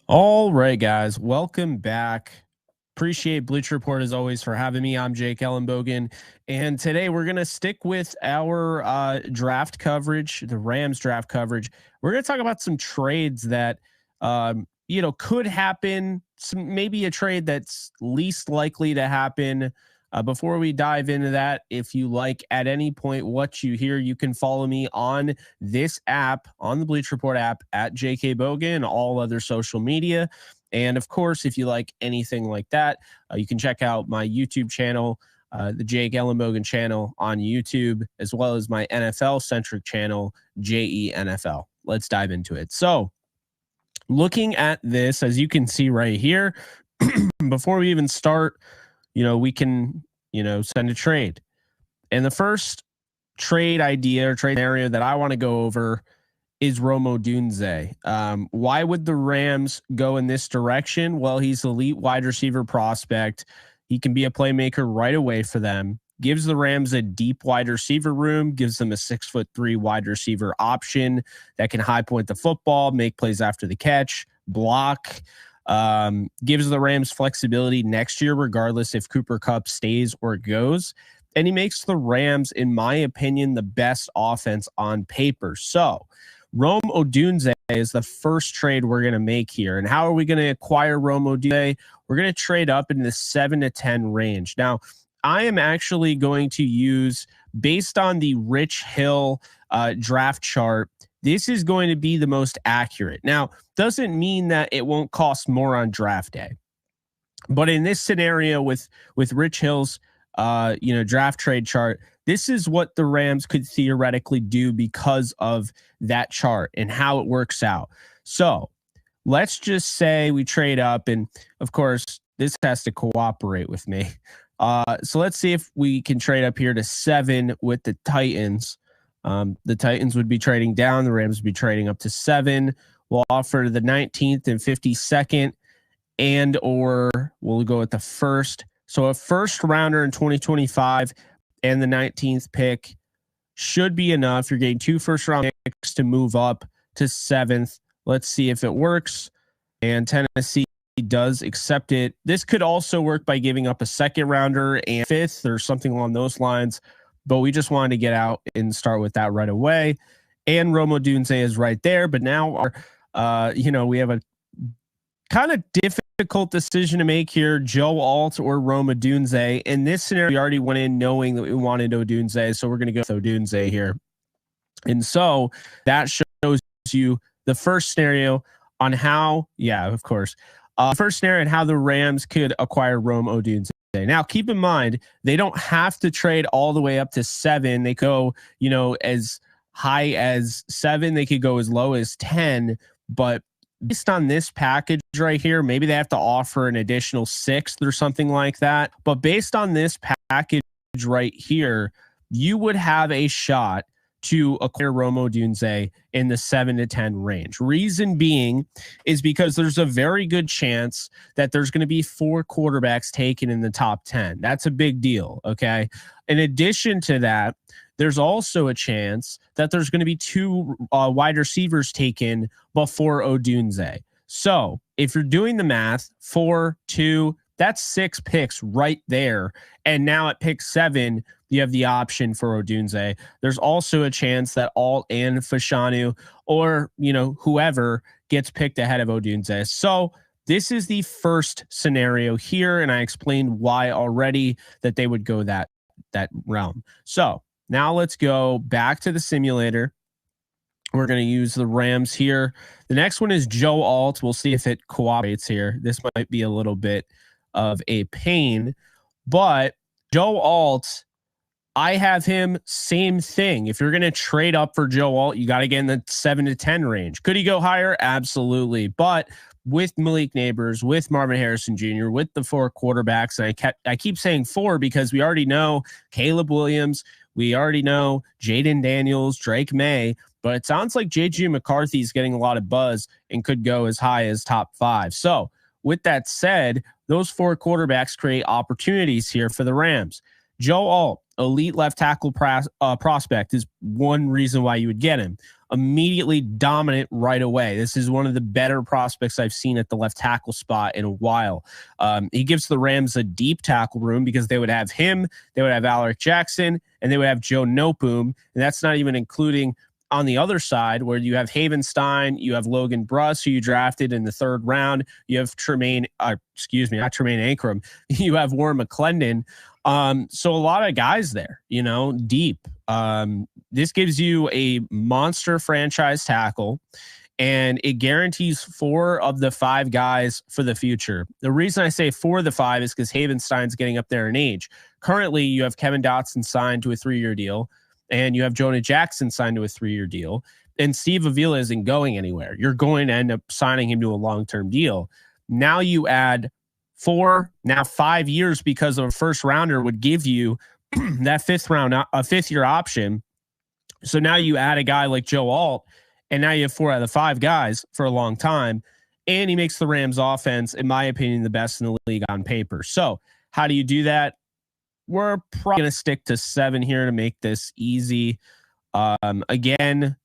All right, guys, welcome back. Appreciate Bleacher Report as always for having me. I'm Jake Ellenbogen, and today we're going to stick with our draft coverage, the Rams draft coverage. We're going to talk about some trades that could happen. Maybe a trade that's least likely to happen. Before we dive into that, if you like at any point what you hear, you can follow me on this app, on the Bleacher Report app at JK Bogan and all other social media. And of course, if you like anything like that, you can check out my YouTube channel, the Jake Ellenbogen channel on YouTube, as well as my NFL-centric channel, JENFL. Let's dive into it. So looking at this, as you can see right here, before we even start, we can, send a trade. And the first trade idea or trade scenario that I want to go over is Odunze. Why would the Rams go in this direction? Well, he's elite wide receiver prospect. He can be a playmaker right away for them. Gives the Rams a deep wide receiver room, gives them a 6'3" wide receiver option that can high point the football, make plays after the catch, block. Gives the Rams flexibility next year, regardless if Cooper Kupp stays or goes. And he makes the Rams, in my opinion, the best offense on paper. So Odunze is the first trade we're going to make here. And how are we going to acquire Odunze? We're going to trade up in the 7 to 10 range. Now, I am actually going to use, based on the Rich Hill draft chart, this is going to be the most accurate. Now, doesn't mean that it won't cost more on draft day. But in this scenario with Rich Hill's draft trade chart, this is what the Rams could theoretically do because of that chart and how it works out. So let's just say we trade up, and of course, this has to cooperate with me. So let's see if we can trade up here to 7 with the Titans. The Titans would be trading down. The Rams would be trading up to 7. We'll offer the 19th and 52nd, and or we'll go with the first. So a first rounder in 2025 and the 19th pick should be enough. You're getting 2 first round picks to move up to 7th. Let's see if it works. And Tennessee does accept it. This could also work by giving up a second rounder and 5th or something along those lines. But we just wanted to get out and start with that right away. And Odunze is right there. But now, we have a kind of difficult decision to make here, Joe Alt or Odunze. In this scenario, we already went in knowing that we wanted Odunze, so we're going to go with Odunze here. And so that shows you the first scenario on how, first scenario on how the Rams could acquire Odunze. Now, keep in mind, they don't have to trade all the way up to 7. They go, as high as 7. They could go as low as 10. But based on this package right here, maybe they have to offer an additional 6th or something like that. But based on this package right here, you would have a shot to acquire Odunze in the 7 to 10 range. Reason being is because there's a very good chance that there's going to be 4 quarterbacks taken in the top 10. That's a big deal, okay? In addition to that, there's also a chance that there's going to be 2 wide receivers taken before Odunze. So if you're doing the math, 4, 2, that's 6 picks right there. And now at pick 7, you have the option for Odunze. There's also a chance that Olu Fashanu or, whoever gets picked ahead of Odunze. So this is the first scenario here, and I explained why already that they would go that realm. So now let's go back to the simulator. We're going to use the Rams here. The next one is Joe Alt. We'll see if it cooperates here. This might be a little bit of a pain, but Joe Alt, I have him same thing. If you're going to trade up for Joe Alt, you got to get in the 7 to 10 range. Could he go higher? Absolutely. But with Malik Neighbors, with Marvin Harrison Jr., with the 4 quarterbacks, and I keep saying 4 because we already know Caleb Williams, we already know Jaden Daniels, Drake May, but it sounds like J.J. McCarthy is getting a lot of buzz and could go as high as top 5. So with that said, those 4 quarterbacks create opportunities here for the Rams. Joe Alt, elite left tackle prospect is one reason why you would get him. Immediately dominant right away. This is one of the better prospects I've seen at the left tackle spot in a while. He gives the Rams a deep tackle room because they would have him, they would have Alaric Jackson, and they would have Joe Noteboom. And that's not even including on the other side where you have Havenstein, you have Logan Bruss, who you drafted in the 3rd round. You have not Tremaine Ankrum. You have Warren McClendon. So a lot of guys there, deep. This gives you a monster franchise tackle, and it guarantees 4 of the 5 guys for the future. The reason I say 4 of the 5 is because Havenstein's getting up there in age. Currently, you have Kevin Dotson signed to a 3-year deal, and you have Jonah Jackson signed to a 3-year deal, and Steve Avila isn't going anywhere. You're going to end up signing him to a long-term deal. Now you add 4, now 5 years, because of a first rounder would give you that 5th-year option. So now you add a guy like Joe Alt, and now you have 4 out of the 5 guys for a long time, and he makes the Rams offense, in my opinion, the best in the league on paper. So how do you do that? We're probably going to stick to 7 here to make this easy. Again,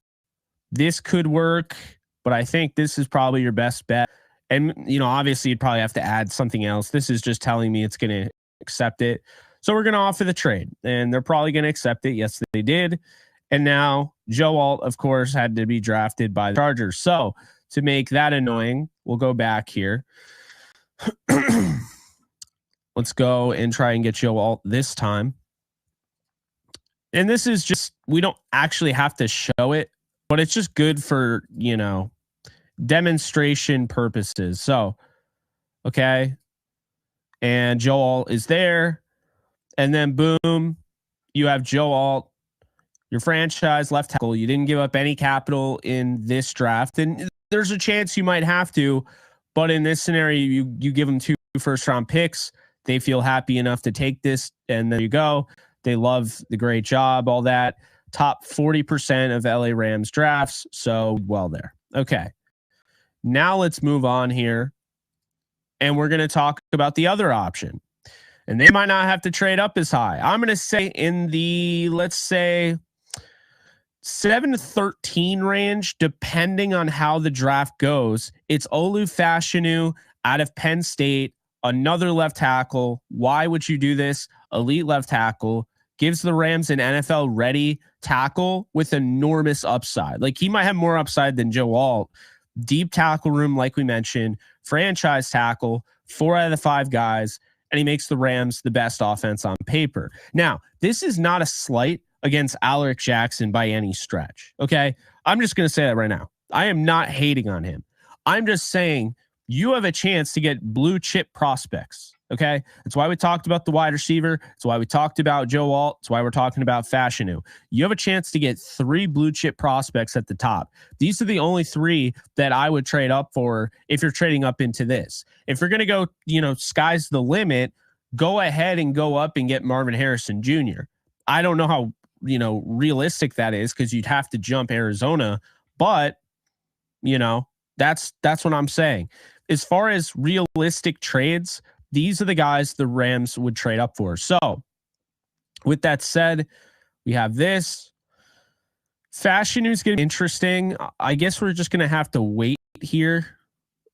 this could work, but I think this is probably your best bet. And, obviously you'd probably have to add something else. This is just telling me it's going to accept it. So we're going to offer the trade, and they're probably going to accept it. Yes, they did. And now Joe Alt, of course, had to be drafted by the Chargers. So to make that annoying, we'll go back here. Let's go and try and get Joe Alt this time. And this is just, we don't actually have to show it, but it's just good for, demonstration purposes. So, okay. And Joe Alt is there. And then boom, you have Joe Alt, your franchise left tackle. You didn't give up any capital in this draft. And there's a chance you might have to, but in this scenario, you give them 2 first-round picks. They feel happy enough to take this, and there you go. They love the great job, all that. Top 40% of LA Rams drafts, so well there. Okay. Now let's move on here, and we're going to talk about the other option. And they might not have to trade up as high. I'm going to say in the, let's say, 7 to 13 range, depending on how the draft goes. It's Olu Fashanu out of Penn State, another left tackle. Why would you do this? Elite left tackle. Gives the Rams an NFL-ready tackle with enormous upside. Like, he might have more upside than Joe Alt. Deep tackle room, like we mentioned. Franchise tackle. 4 out of the 5 guys. And he makes the Rams the best offense on paper. Now, this is not a slight against Alaric Jackson by any stretch. Okay? I'm just going to say that right now. I am not hating on him. I'm just saying you have a chance to get blue chip prospects. Okay? That's why we talked about the wide receiver. That's why we talked about Joe Alt. That's why we're talking about Fashanu. You have a chance to get 3 blue chip prospects at the top. These are the only 3 that I would trade up for if you're trading up into this. If you're going to go, sky's the limit, go ahead and go up and get Marvin Harrison Jr. I don't know how, realistic that is, because you'd have to jump Arizona, but, that's what I'm saying. As far as realistic trades, these are the guys the Rams would trade up for. So with that said, we have this. Fashanu is going to be interesting. I guess we're just going to have to wait here.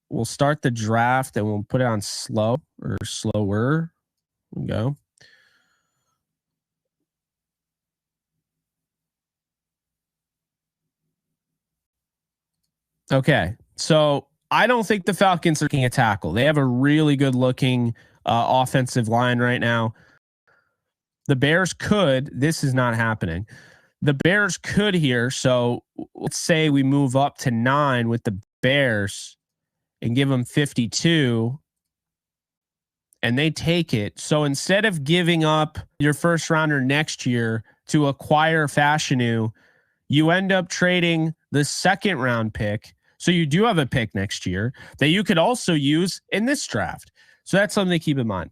We'll start the draft and we'll put it on slow or slower. There we go. Okay. So I don't think the Falcons are looking at tackle. They have a really good looking offensive line right now. The Bears could. This is not happening. The Bears could here. So let's say we move up to 9 with the Bears and give them 52 and they take it. So instead of giving up your first rounder next year to acquire Fashanu, you end up trading the 2nd round pick. So you do have a pick next year that you could also use in this draft. So that's something to keep in mind.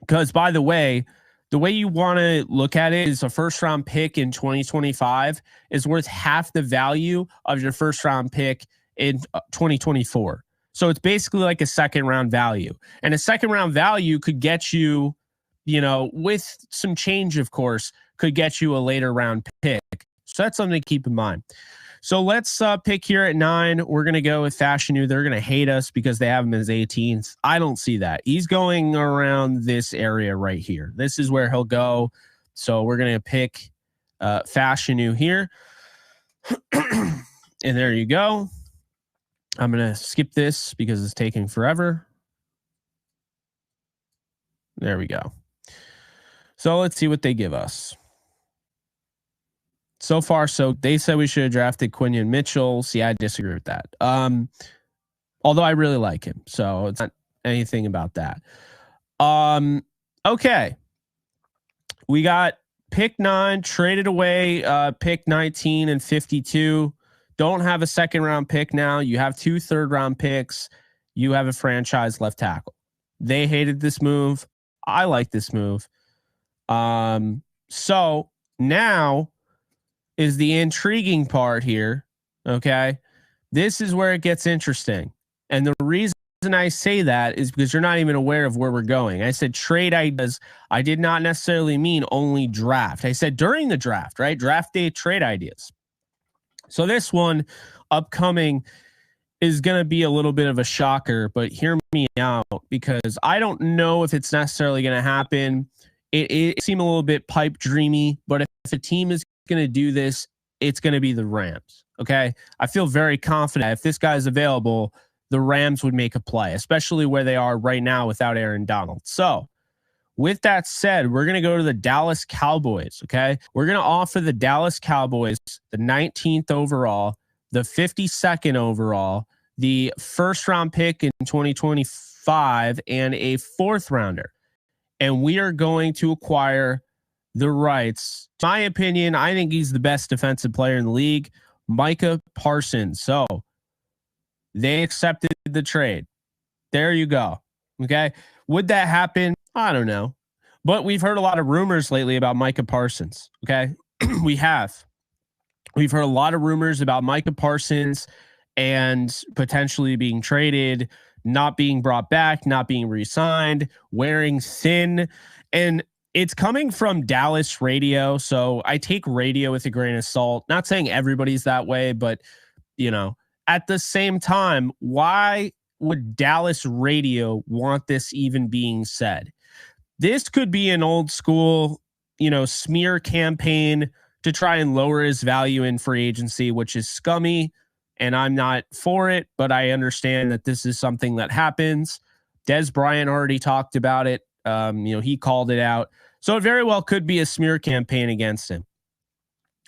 Because, by the way you want to look at it is a first round pick in 2025 is worth half the value of your first round pick in 2024. So it's basically like a 2nd round value. And a 2nd round value could get you with some change, of course, could get you a later round pick. So that's something to keep in mind. So let's pick here at 9. We're going to go with Fashanu. They're going to hate us because they have him as 18th. I don't see that. He's going around this area right here. This is where he'll go. So we're going to pick Fashanu here. And there you go. I'm going to skip this because it's taking forever. There we go. So let's see what they give us. So far, so they said we should have drafted Quinion Mitchell. See, I disagree with that. Although I really like him, so it's not anything about that. Okay. We got pick 9, traded away pick 19 and 52. Don't have a second round pick now. You have 2 third round picks. You have a franchise left tackle. They hated this move. I like this move. So now is the intriguing part here. Okay. This is where it gets interesting. And the reason I say that is because you're not even aware of where we're going. I said trade ideas. I did not necessarily mean only draft. I said during the draft, right? Draft day trade ideas. So this one upcoming is going to be a little bit of a shocker, but hear me out because I don't know if it's necessarily going to happen. It seemed a little bit pipe dreamy, but if a team is going to do this, it's going to be the Rams. Okay. I feel very confident if this guy is available, the Rams would make a play, especially where they are right now without Aaron Donald. So with that said, we're going to go to the Dallas Cowboys. Okay. We're going to offer the Dallas Cowboys the 19th overall, the 52nd overall, the first round pick in 2025, and a 4th rounder. And we are going to acquire the rights. In my opinion, I think he's the best defensive player in the league, Micah Parsons. So they accepted the trade. There you go. Okay. Would that happen? I don't know. But we've heard a lot of rumors lately about Micah Parsons. Okay. We've heard a lot of rumors about Micah Parsons and potentially being traded, not being brought back, not being re-signed, wearing thin. And it's coming from Dallas radio. So I take radio with a grain of salt. Not saying everybody's that way, but at the same time, why would Dallas radio want this even being said? This could be an old school, smear campaign to try and lower his value in free agency, which is scummy. And I'm not for it, but I understand that this is something that happens. Des Bryant already talked about it. He called it out. So it very well could be a smear campaign against him.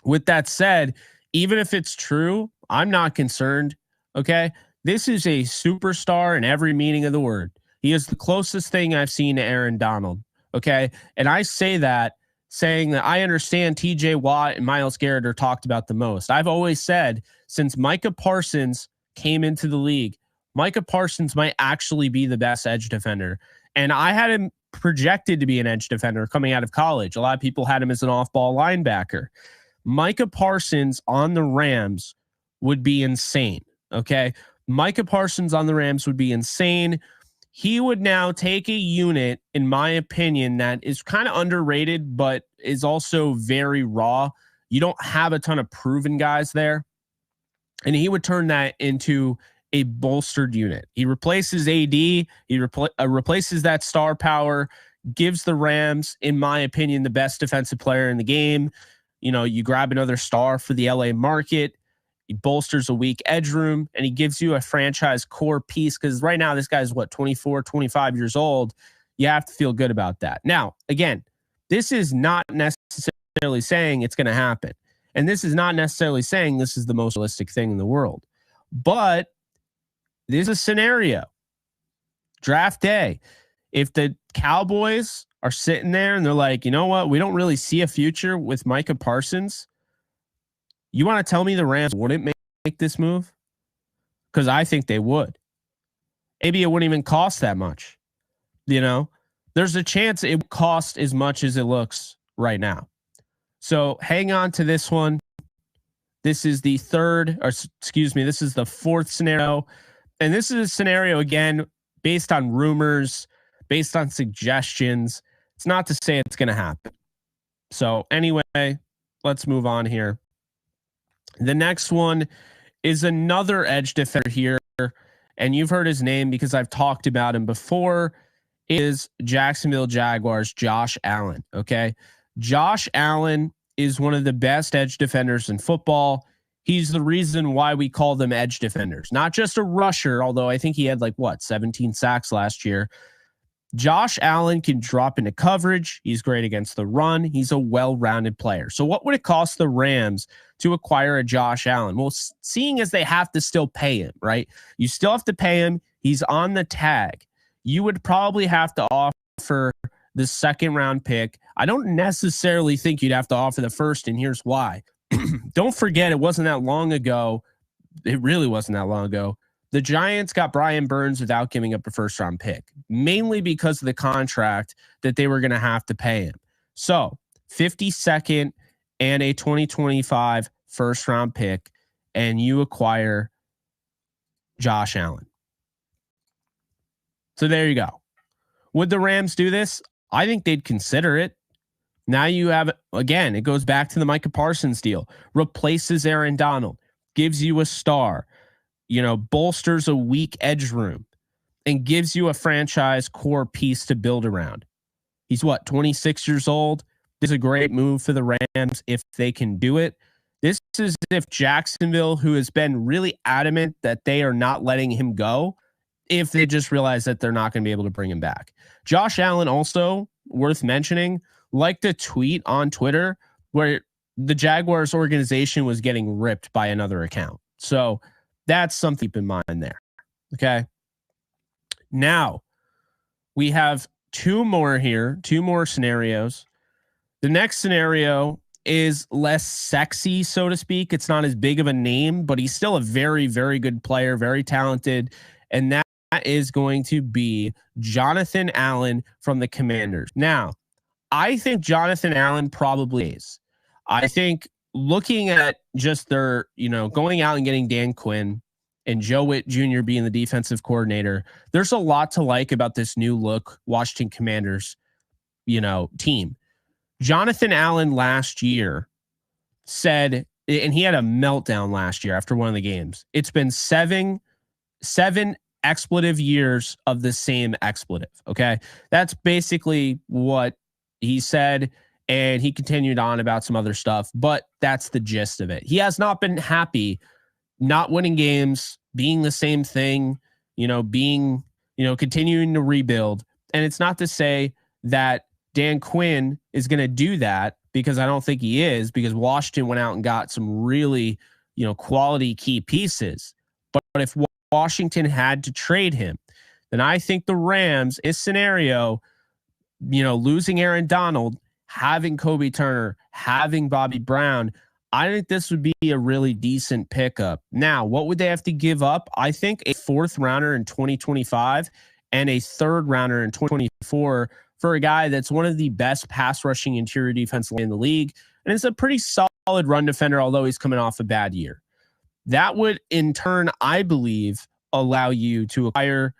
With that said, even if it's true, I'm not concerned. Okay. This is a superstar in every meaning of the word. He is the closest thing I've seen to Aaron Donald. Okay. And I say that saying that I understand TJ Watt and Myles Garrett are talked about the most. I've always said since Micah Parsons came into the league, Micah Parsons might actually be the best edge defender. And I had him projected to be an edge defender coming out of college. A lot of people had him as an off-ball linebacker. Micah Parsons on the Rams would be insane. Okay. Micah Parsons on the Rams would be insane. He would now take a unit, in my opinion, that is kind of underrated, but is also very raw. You don't have a ton of proven guys there. And he would turn that into a bolstered unit. He replaces AD. He replaces that star power, gives the Rams, in my opinion, the best defensive player in the game. You grab another star for the LA market. He bolsters a weak edge room, and he gives you a franchise core piece because right now this guy's 24, 25 years old. You have to feel good about that. Now, again, this is not necessarily saying it's going to happen. And this is not necessarily saying this is the most realistic thing in the world. But this is a scenario. Draft day. If the Cowboys are sitting there and they're like, you know what? We don't really see a future with Micah Parsons. You want to tell me the Rams wouldn't make this move? Because I think they would. Maybe it wouldn't even cost that much. There's a chance it would cost as much as it looks right now. So hang on to this one. This is the this is the 4th scenario. And this is a scenario, again, based on rumors, based on suggestions. It's not to say it's going to happen. So anyway, let's move on here. The next one is another edge defender here, and you've heard his name because I've talked about him before, is Jacksonville Jaguars Josh Allen, okay? Josh Allen is one of the best edge defenders in football. He's the reason why we call them edge defenders, not just a rusher, although I think he had 17 sacks last year. Josh Allen can drop into coverage. He's great against the run. He's a well-rounded player. So what would it cost the Rams to acquire a Josh Allen? Well, seeing as they have to still pay him, right? You still have to pay him. He's on the tag. You would probably have to offer the second-round pick. I don't necessarily think you'd have to offer the first, and here's why. Don't forget, it wasn't that long ago. It really wasn't that long ago. The Giants got Brian Burns without giving up a first-round pick, mainly because of the contract that they were going to have to pay him. So 52nd and a 2025 first-round pick, and you acquire Josh Allen. So there you go. Would the Rams do this? I think they'd consider it. Now you have, again, it goes back to the Micah Parsons deal. Replaces Aaron Donald, gives you a star, bolsters a weak edge room, and gives you a franchise core piece to build around. He's 26 years old. This is a great move for the Rams if they can do it. This is if Jacksonville, who has been really adamant that they are not letting him go, if they just realize that they're not going to be able to bring him back. Josh Allen, also worth mentioning, liked a tweet on Twitter where the Jaguars organization was getting ripped by another account. So that's something to keep in mind there. Okay. Now we have two more scenarios. The next scenario is less sexy, so to speak. It's not as big of a name, but he's still a very, very good player, very talented. And that is going to be Jonathan Allen from the Commanders. Now, I think Jonathan Allen probably is. I think looking at just their, going out and getting Dan Quinn and Joe Witt Jr. being the defensive coordinator, there's a lot to like about this new look Washington Commanders, team. Jonathan Allen last year said, and he had a meltdown last year after one of the games, it's been seven expletive years of the same expletive. Okay. That's basically what he said. And he continued on about some other stuff, but that's the gist of it. He has not been happy not winning games, being the same thing, continuing to rebuild. And it's not to say that Dan Quinn is going to do that, because I don't think he is, because Washington went out and got some really, quality key pieces. But if Washington had to trade him, then I think the Rams, in this scenario, losing Aaron Donald, having Kobe Turner, having Bobby Brown, I think this would be a really decent pickup. Now, what would they have to give up? I think a 4th rounder in 2025 and a 3rd rounder in 2024 for a guy that's one of the best pass rushing interior defense in the league. And it's a pretty solid run defender, although he's coming off a bad year. That would, in turn, I believe, allow you to acquire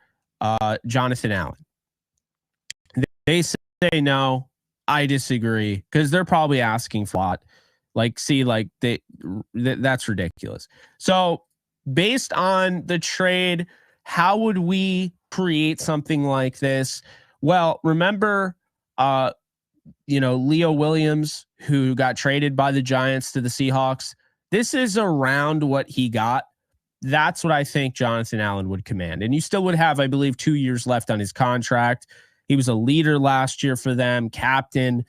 Jonathan Allen. They say no. I disagree, because they're probably asking for a lot. That's ridiculous. So based on the trade, how would we create something like this? Well, remember, Leo Williams, who got traded by the Giants to the Seahawks. This is around what he got. That's what I think Jonathan Allen would command. And you still would have, I believe, 2 years left on his contract. He was a leader last year for them, captain.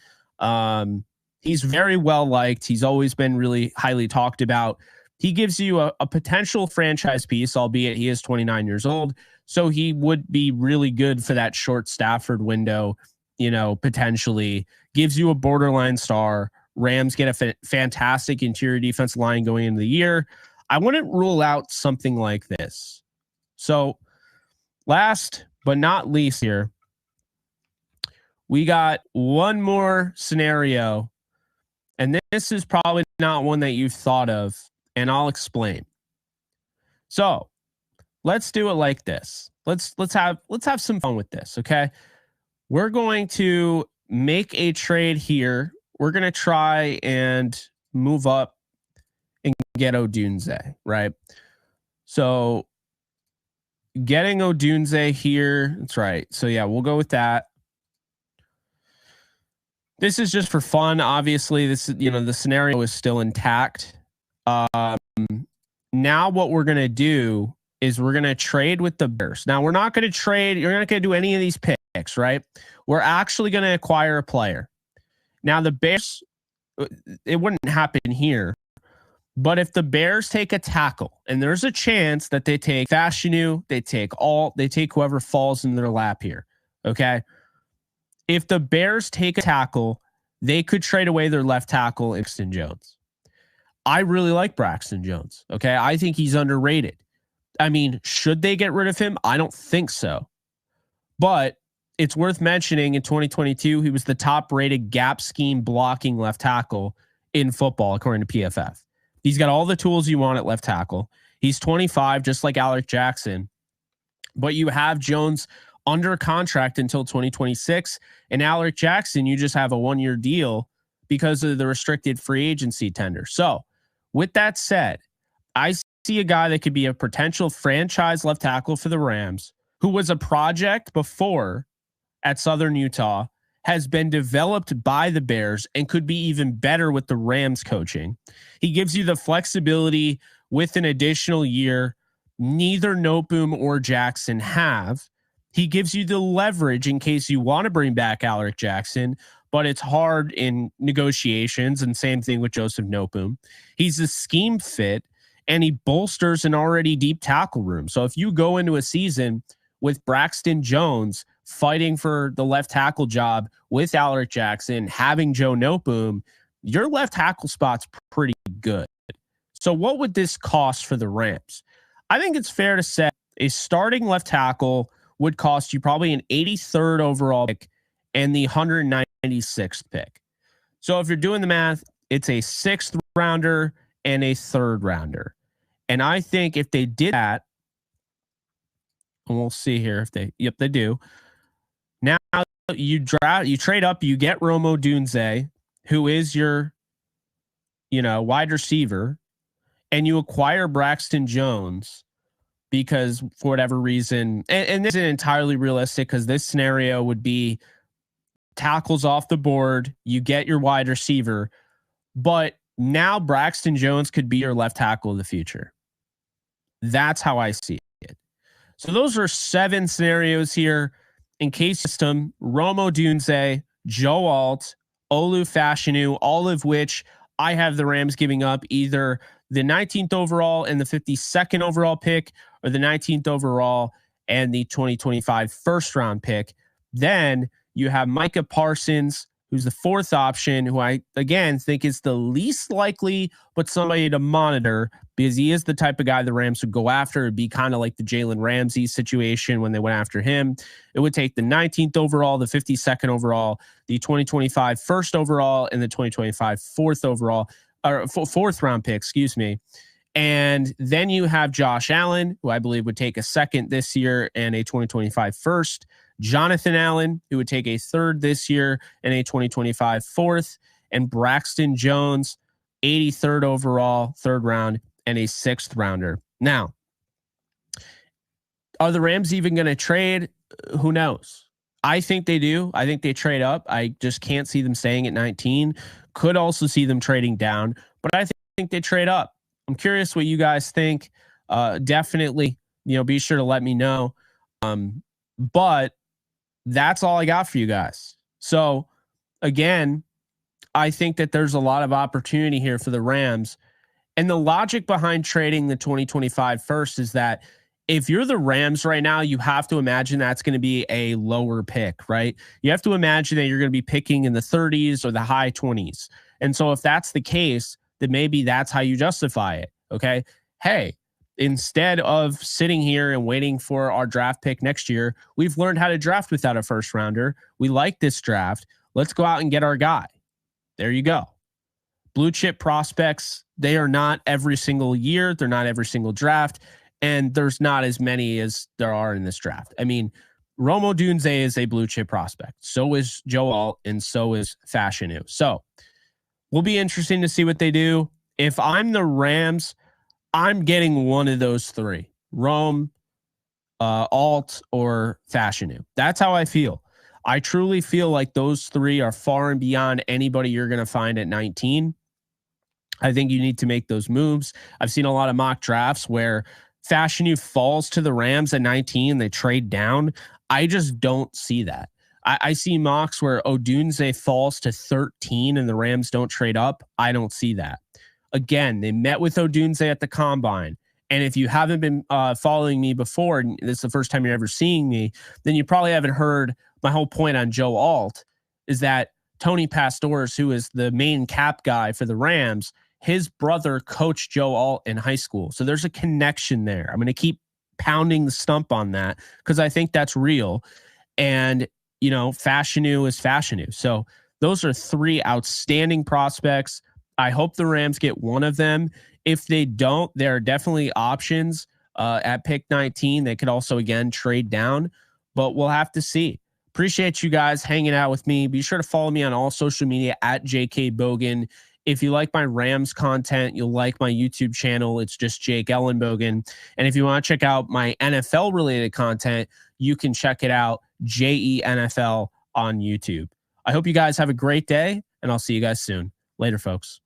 He's very well liked. He's always been really highly talked about. He gives you a potential franchise piece, albeit he is 29 years old. So he would be really good for that short Stafford window, potentially. Gives you a borderline star. Rams get a fantastic interior defense line going into the year. I wouldn't rule out something like this. So last but not least here, we got one more scenario, and this is probably not one that you've thought of, and I'll explain. So let's do it like this. Let's have some fun with this. Okay. We're going to make a trade here. We're going to try and move up and get Odunze, right? So getting Odunze here. That's right. So yeah, we'll go with that. This is just for fun. Obviously, this, the scenario is still intact. Now what we're going to do is we're going to trade with the Bears. Now we're not going to trade. You're not going to do any of these picks, right? We're actually going to acquire a player. Now the Bears, it wouldn't happen here, but if the Bears take a tackle, and there's a chance that they take Fashanu, they take whoever falls in their lap here. Okay. If the Bears take a tackle, they could trade away their left tackle, Braxton Jones. I really like Braxton Jones. Okay. I think he's underrated. I mean, should they get rid of him? I don't think so. But it's worth mentioning in 2022, he was the top rated gap scheme blocking left tackle in football, according to PFF. He's got all the tools you want at left tackle. He's 25, just like Alec Jackson. But you have Jones under contract until 2026. And Alec Jackson, you just have a 1-year deal because of the restricted free agency tender. So with that said, I see a guy that could be a potential franchise left tackle for the Rams, who was a project before at Southern Utah, has been developed by the Bears and could be even better with the Rams coaching. He gives you the flexibility with an additional year neither Noteboom or Jackson have. He gives you the leverage in case you want to bring back Alec Jackson, but it's hard in negotiations, and same thing with Joseph Noteboom. He's a scheme fit, and he bolsters an already deep tackle room. So if you go into a season with Braxton Jones fighting for the left tackle job with Alec Jackson, having Joe Noteboom, your left tackle spot's pretty good. So what would this cost for the Rams? I think it's fair to say a starting left tackle would cost you probably an 83rd overall pick and the 196th pick. So if you're doing the math, it's a 6th rounder and a 3rd rounder. And I think if they did that, and we'll see here if they do. Now you trade up, you get Odunze, who is your, wide receiver, and you acquire Braxton Jones because for whatever reason, and this isn't entirely realistic because this scenario would be tackles off the board, you get your wide receiver, but now Braxton Jones could be your left tackle of the future. That's how I see it. So those are 7 scenarios here. In case system, Odunze, Joe Alt, Olu Fashanu, all of which I have the Rams giving up either the 19th overall and the 52nd overall pick, or the 19th overall and the 2025 first round pick. Then you have Micah Parsons, who's the 4th option, who I, again, think is the least likely, but somebody to monitor because he is the type of guy the Rams would go after. It'd be kind of like the Jalen Ramsey situation when they went after him. It would take the 19th overall, the 52nd overall, the 2025 first overall, and the 2025 fourth round pick, excuse me. And then you have Josh Allen, who I believe would take a 2nd this year and a 2025 first. Jonathan Allen, who would take a 3rd this year and a 2025 4th. And Braxton Jones, 83rd overall, 3rd round, and a 6th rounder. Now, are the Rams even going to trade? Who knows? I think they do. I think they trade up. I just can't see them staying at 19. Could also see them trading down, but I think they trade up. I'm curious what you guys think. Definitely, be sure to let me know. But that's all I got for you guys. So again, I think that there's a lot of opportunity here for the Rams. And the logic behind trading the 2025 first is that if you're the Rams right now, you have to imagine that's going to be a lower pick, right? You have to imagine that you're going to be picking in the 30s or the high 20s. And so if that's the case, then maybe that's how you justify it. Okay. Hey, instead of sitting here and waiting for our draft pick next year, we've learned how to draft without a first rounder. We like this draft. Let's go out and get our guy. There you go. Blue chip prospects, they are not every single year. They're not every single draft. And there's not as many as there are in this draft. I mean, Rome Odunze is a blue chip prospect. So is Joe Alt, and so is Fashanu. So will be interesting to see what they do. If I'm the Rams, I'm getting one of those three: Rome, Alt, or Fashanu. That's how I feel. I truly feel like those three are far and beyond anybody you're going to find at 19. I think you need to make those moves. I've seen a lot of mock drafts where Fashanu falls to the Rams at 19. They trade down. I just don't see that. I see mocks where Odunze falls to 13 and the Rams don't trade up. I don't see that. Again, they met with Odunze at the combine. And if you haven't been following me before, and this is the first time you're ever seeing me, then you probably haven't heard my whole point on Joe Alt, is that Tony Pastores, who is the main cap guy for the Rams, his brother coached Joe Alt in high school. So there's a connection there. I'm going to keep pounding the stump on that because I think that's real. And, you know, Fashanu is Fashanu. So those are three outstanding prospects. I hope the Rams get one of them. If they don't, there are definitely options at pick 19. They could also, again, trade down, but we'll have to see. Appreciate you guys hanging out with me. Be sure to follow me on all social media at JK Bogan. If you like my Rams content, you'll like my YouTube channel. It's just Jake Ellenbogen. And if you want to check out my NFL related content, you can check it out, JENFL on YouTube. I hope you guys have a great day, and I'll see you guys soon. Later, folks.